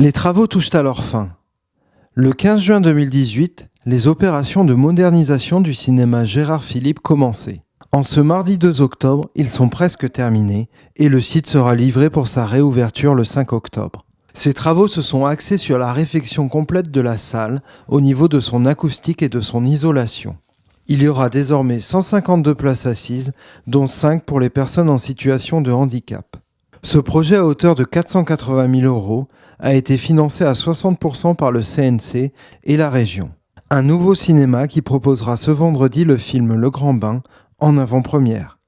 Les travaux touchent à leur fin. Le 15 juin 2018, les opérations de modernisation du cinéma Gérard Philipe commençaient. En ce mardi 2 octobre, ils sont presque terminés et le site sera livré pour sa réouverture le 5 octobre. Ces travaux se sont axés sur la réfection complète de la salle au niveau de son acoustique et de son isolation. Il y aura désormais 152 places assises, dont 5 pour les personnes en situation de handicap. Ce projet à hauteur de 480 000 € a été financé à 60% par le CNC et la région. Un nouveau cinéma qui proposera ce vendredi le film Le Grand Bain en avant-première.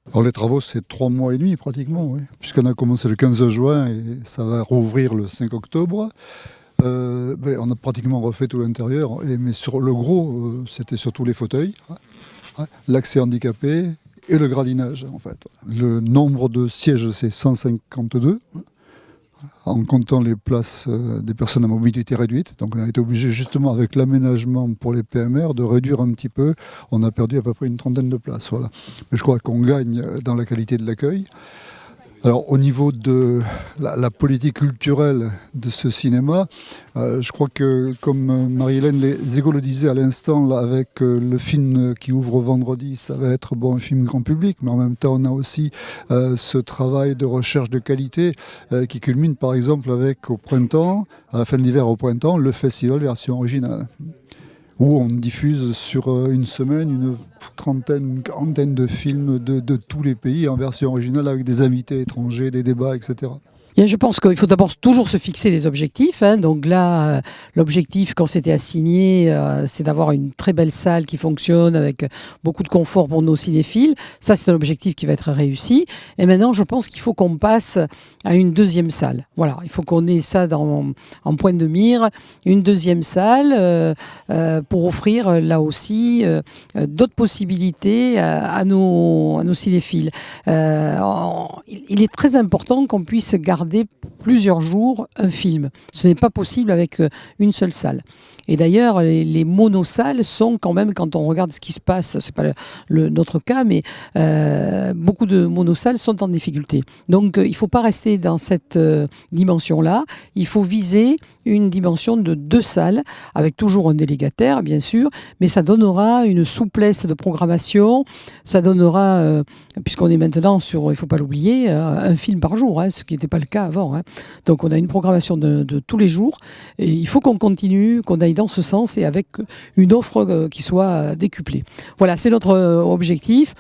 Alors les travaux, c'est 3 mois et demi pratiquement, oui. Puisqu'on a commencé le 15 juin et ça va rouvrir le 5 octobre. On a pratiquement refait tout l'intérieur, mais sur le gros, c'était surtout les fauteuils, l'accès handicapé et le gradinage en fait. Le nombre de sièges, c'est 152, en comptant les places des personnes à mobilité réduite. Donc on a été obligé justement avec l'aménagement pour les PMR de réduire un petit peu. On a perdu à peu près une trentaine de places. Voilà. Mais je crois qu'on gagne dans la qualité de l'accueil. Alors au niveau de la politique culturelle de ce cinéma, je crois que comme Marie-Hélène Zégo le disait à l'instant, là, avec le film qui ouvre vendredi, ça va être un film grand public, mais en même temps on a aussi ce travail de recherche de qualité qui culmine par exemple avec au printemps, à la fin de l'hiver au printemps, le festival version originale, où on diffuse sur une semaine une quarantaine de films de tous les pays en version originale avec des invités étrangers, des débats, etc. Bien, je pense qu'il faut d'abord toujours se fixer des objectifs. Donc là, l'objectif qu'on s'était assigné, c'est d'avoir une très belle salle qui fonctionne avec beaucoup de confort pour nos cinéphiles. Ça, c'est un objectif qui va être réussi. Et maintenant, je pense qu'il faut qu'on passe à une deuxième salle. Voilà, il faut qu'on ait ça en point de mire. Une deuxième salle pour offrir là aussi d'autres possibilités à nos cinéphiles. Il est très important qu'on puisse garder plusieurs jours un film. Ce n'est pas possible avec une seule salle. Et d'ailleurs, les monosalles sont quand même, quand on regarde ce qui se passe, c'est pas notre cas, mais beaucoup de monosalles sont en difficulté. Donc, il ne faut pas rester dans cette dimension-là. Il faut viser une dimension de 2 salles, avec toujours un délégataire, bien sûr, mais ça donnera une souplesse de programmation. Ça donnera, puisqu'on est maintenant sur, il ne faut pas l'oublier, un film par jour, ce qui n'était pas le cas avant. Donc, on a une programmation de tous les jours. Et il faut qu'on continue, qu'on aille dans ce sens et avec une offre qui soit décuplée. Voilà, c'est notre objectif.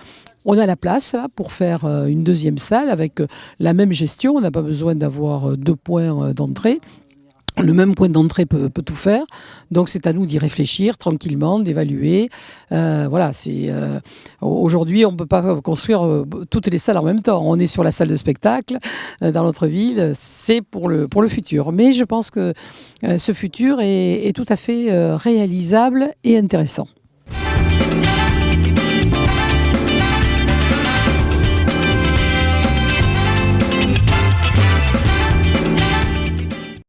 On a la place là, pour faire une deuxième salle avec la même gestion. On n'a pas besoin d'avoir 2 points d'entrée. Le même point d'entrée peut tout faire. Donc c'est à nous d'y réfléchir tranquillement, d'évaluer. Voilà, aujourd'hui on ne peut pas construire toutes les salles en même temps. On est sur la salle de spectacle dans notre ville. C'est pour le futur. Mais je pense que ce futur est tout à fait réalisable et intéressant.